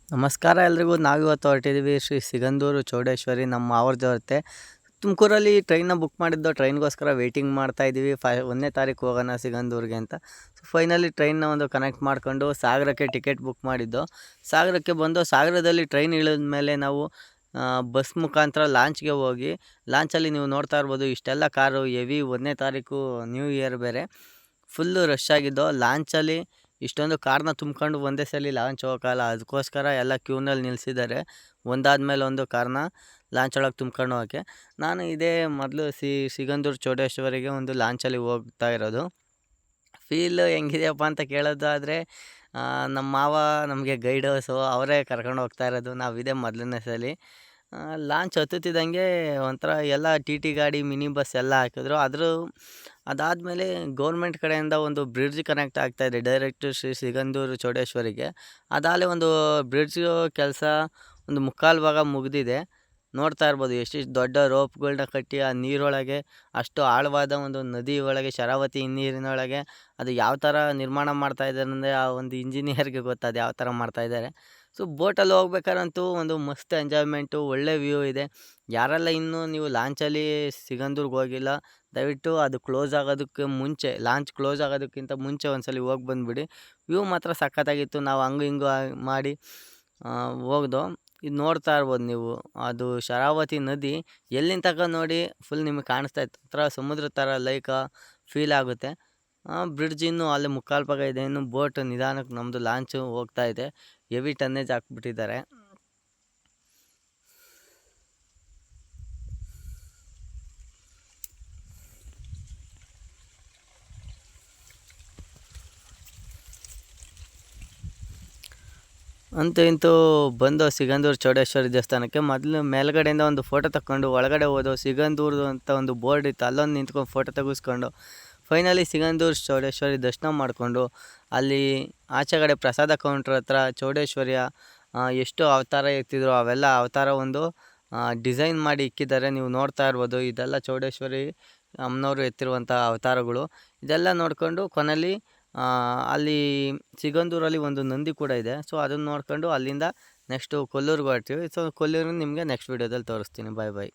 ನಮಸ್ಕಾರ ಎಲ್ರಿಗೂ. ನಾವಿವತ್ತು ಹೊರಟಿದ್ದೀವಿ ಶ್ರೀ ಸಿಗಂದೂರು ಚೌಡೇಶ್ವರಿ ನಮ್ಮ ಮಾವರ ಜೊತೆ. ತುಮಕೂರಲ್ಲಿ ಟ್ರೈನ್ನ ಬುಕ್ ಮಾಡಿದ್ದು, ಟ್ರೈನ್ಗೋಸ್ಕರ ವೆಯ್ಟಿಂಗ್ ಮಾಡ್ತಾ ಇದ್ದೀವಿ. 1ನೇ ತಾರೀಕು ಹೋಗೋಣ ಸಿಗಂದೂರಿಗೆ ಅಂತ. ಸೊ ಫೈನಲಿ ಟ್ರೈನ್ನ ಒಂದು ಕನೆಕ್ಟ್ ಮಾಡ್ಕೊಂಡು ಸಾಗರಕ್ಕೆ ಟಿಕೆಟ್ ಬುಕ್ ಮಾಡಿದ್ದು. ಸಾಗರಕ್ಕೆ ಬಂದು ಸಾಗರದಲ್ಲಿ ಟ್ರೈನ್ ಇಳಿದ ಮೇಲೆ ನಾವು ಬಸ್ ಮುಖಾಂತರ ಲಾಂಚ್ಗೆ ಹೋಗಿ, ಲಾಂಚಲ್ಲಿ ನೀವು ನೋಡ್ತಾ ಇರ್ಬೋದು ಇಷ್ಟೆಲ್ಲ ಕಾರು ಹೆವಿ. 1ನೇ ತಾರೀಕು ನ್ಯೂ ಇಯರ್ ಬೇರೆ, ಫುಲ್ಲು ರಶ್ ಆಗಿದ್ದು. ಲಾಂಚಲ್ಲಿ ಇಷ್ಟೊಂದು ಕಾರ್ನ ತುಂಬ್ಕೊಂಡು ಒಂದೇ ಸಲ ಲಾಂಚ್ ಹೋಗೋಕ್ಕಲ್ಲ, ಅದಕ್ಕೋಸ್ಕರ ಎಲ್ಲ ಕ್ಯೂನಲ್ಲಿ ನಿಲ್ಲಿಸಿದ್ದಾರೆ. ಒಂದಾದ್ಮೇಲೆ ಒಂದು ಕಾರ್ನ ಲಾಂಚ್ ಒಳಗೆ ತುಂಬ್ಕೊಂಡು ಹೋಗೋಕ್ಕೆ. ನಾನು ಇದೇ ಮೊದಲು ಸಿಗಂದೂರು ಚೌಡೇಶ್ವರಿಗೆ ಒಂದು ಲಾಂಚಲ್ಲಿ ಹೋಗ್ತಾ ಇರೋದು. ಫೀಲ್ ಹೆಂಗಿದೆಯಪ್ಪ ಅಂತ ಕೇಳೋದಾದರೆ, ನಮ್ಮ ಮಾವ ನಮಗೆ ಗೈಡು, ಸೊ ಅವರೇ ಕರ್ಕೊಂಡು ಹೋಗ್ತಾ ಇರೋದು. ನಾವಿದೇ ಮೊದಲನೇ ಸಲ. ಲಾಂಚ್ ಹತ್ತುತ್ತಿದ್ದಂಗೆ ಒಂಥರ ಎಲ್ಲ ಟಿ ಟಿ ಗಾಡಿ, ಮಿನಿ ಬಸ್ ಎಲ್ಲ ಹಾಕಿದ್ರು. ಅದಾದಮೇಲೆ ಗೌರ್ಮೆಂಟ್ ಕಡೆಯಿಂದ ಒಂದು ಬ್ರಿಡ್ಜ್ ಕನೆಕ್ಟ್ ಆಗ್ತಾಯಿದೆ ಡೈರೆಕ್ಟು ಶ್ರೀ ಸಿಗಂದೂರು ಚೌಡೇಶ್ವರಿಗೆ. ಅದಾಗಲೇ ಒಂದು ಬ್ರಿಡ್ಜು ಕೆಲಸ ಒಂದು ಮುಕ್ಕಾಲು ಭಾಗ ಮುಗಿದಿದೆ. ನೋಡ್ತಾ ಇರ್ಬೋದು ಎಷ್ಟೆಷ್ಟು ದೊಡ್ಡ ರೋಪ್ಗಳನ್ನ ಕಟ್ಟಿ ಆ ನೀರೊಳಗೆ, ಅಷ್ಟು ಆಳವಾದ ಒಂದು ನದಿ ಒಳಗೆ, ಶರಾವತಿ ನೀರಿನೊಳಗೆ ಅದು ಯಾವ ಥರ ನಿರ್ಮಾಣ ಮಾಡ್ತಾ ಇದ್ದಾರೆ ಅಂದರೆ ಆ ಒಂದು ಇಂಜಿನಿಯರ್ಗೆ ಗೊತ್ತು ಅದು ಯಾವ ಥರ ಮಾಡ್ತಾಯಿದ್ದಾರೆ. ಸೊ ಬೋಟಲ್ಲಿ ಹೋಗ್ಬೇಕಾರಂತೂ ಒಂದು ಮಸ್ತ್ ಎಂಜಾಯ್ಮೆಂಟು, ಒಳ್ಳೆ ವ್ಯೂ ಇದೆ. ಯಾರೆಲ್ಲ ಇನ್ನೂ ನೀವು ಲಾಂಚಲ್ಲಿ ಸಿಗಂದೂರ್ಗೆ ಹೋಗಿಲ್ಲ, ದಯವಿಟ್ಟು ಅದು ಕ್ಲೋಸ್ ಆಗೋದಕ್ಕೆ ಮುಂಚೆ, ಲಾಂಚ್ ಕ್ಲೋಸ್ ಆಗೋದಕ್ಕಿಂತ ಮುಂಚೆ ಒಂದ್ಸಲ ಹೋಗಿ ಬಂದುಬಿಡಿ. ವ್ಯೂ ಮಾತ್ರ ಸಖತ್ತಾಗಿತ್ತು. ನಾವು ಹಂಗು ಹಿಂಗು ಮಾಡಿ ಹೋಗ್ದೋ. ಇದು ನೋಡ್ತಾ ಇರ್ಬೋದು ನೀವು, ಅದು ಶರಾವತಿ ನದಿ ಎಲ್ಲಿಂದ ತನಕ ನೋಡಿ ಫುಲ್ ನಿಮಗೆ ಕಾಣಿಸ್ತಾ ಇತ್ತು. ಒಂಥರ ಸಮುದ್ರ ಥರ ಫೀಲ್ ಆಗುತ್ತೆ. ಬ್ರಿಡ್ಜ್ ಇನ್ನೂ ಅಲ್ಲಿ ಮುಕ್ಕಾಲು ಭಾಗ ಇದೆ. ಇನ್ನು ಬೋಟ್ ನಿಧಾನಕ್ಕೆ ನಮ್ಮದು ಲಾಂಚು ಹೋಗ್ತಾ ಇದೆ. ಹೆವಿ ಟನ್ನೇಜ್ ಹಾಕ್ಬಿಟ್ಟಿದ್ದಾರೆ. ಅಂತೂ ಇಂತೂ ಬಂದು ಸಿಗಂದೂರು ಚೌಡೇಶ್ವರಿ ದೇವಸ್ಥಾನಕ್ಕೆ. ಮೊದಲು ಮೇಲ್ಗಡೆಯಿಂದ ಒಂದು ಫೋಟೋ ತಗೊಂಡು ಒಳಗಡೆ ಹೋದೋ. ಸಿಗಂದೂರು ಅಂತ ಒಂದು ಬೋರ್ಡ್ ಇತ್ತು, ಅಲ್ಲೊಂದು ನಿಂತ್ಕೊಂಡು ಫೋಟೋ ತೆಗೆಸ್ಕೊಂಡು ಫೈನಲಿ ಸಿಗಂದೂರು ಚೌಡೇಶ್ವರಿ ದರ್ಶನ ಮಾಡಿಕೊಂಡು, ಅಲ್ಲಿ ಆಚೆಗಡೆ ಪ್ರಸಾದ ಕೌಂಟ್ರ್ ಹತ್ರ ಚೌಡೇಶ್ವರಿಯ ಎಷ್ಟು ಅವತಾರ ಎತ್ತಿದ್ರು ಅವೆಲ್ಲ ಅವತಾರ ಒಂದು ಡಿಸೈನ್ ಮಾಡಿ ಇಕ್ಕಿದ್ದಾರೆ. ನೀವು ನೋಡ್ತಾ ಇರ್ಬೋದು, ಇದೆಲ್ಲ ಚೌಡೇಶ್ವರಿ ಅಮ್ಮನವರು ಎತ್ತಿರುವಂಥ ಅವತಾರಗಳು. ಇದೆಲ್ಲ ನೋಡಿಕೊಂಡು ಕೊನೆಯಲ್ಲಿ ಅಲ್ಲಿ ಸಿಗಂದೂರಲ್ಲಿ ಒಂದು ನಂದಿ ಕೂಡ ಇದೆ. ಸೊ ಅದನ್ನು ನೋಡ್ಕೊಂಡು ಅಲ್ಲಿಂದ ನೆಕ್ಸ್ಟು ಕೊಲ್ಲೂರಿಗೆ ಹೊರಡ್ತೀವಿ. ಸೊ ಕೊಲ್ಲೂರನ್ನ ನಿಮಗೆ ನೆಕ್ಸ್ಟ್ ವೀಡಿಯೋದಲ್ಲಿ ತೋರಿಸ್ತೀನಿ. ಬಾಯ್ ಬಾಯ್.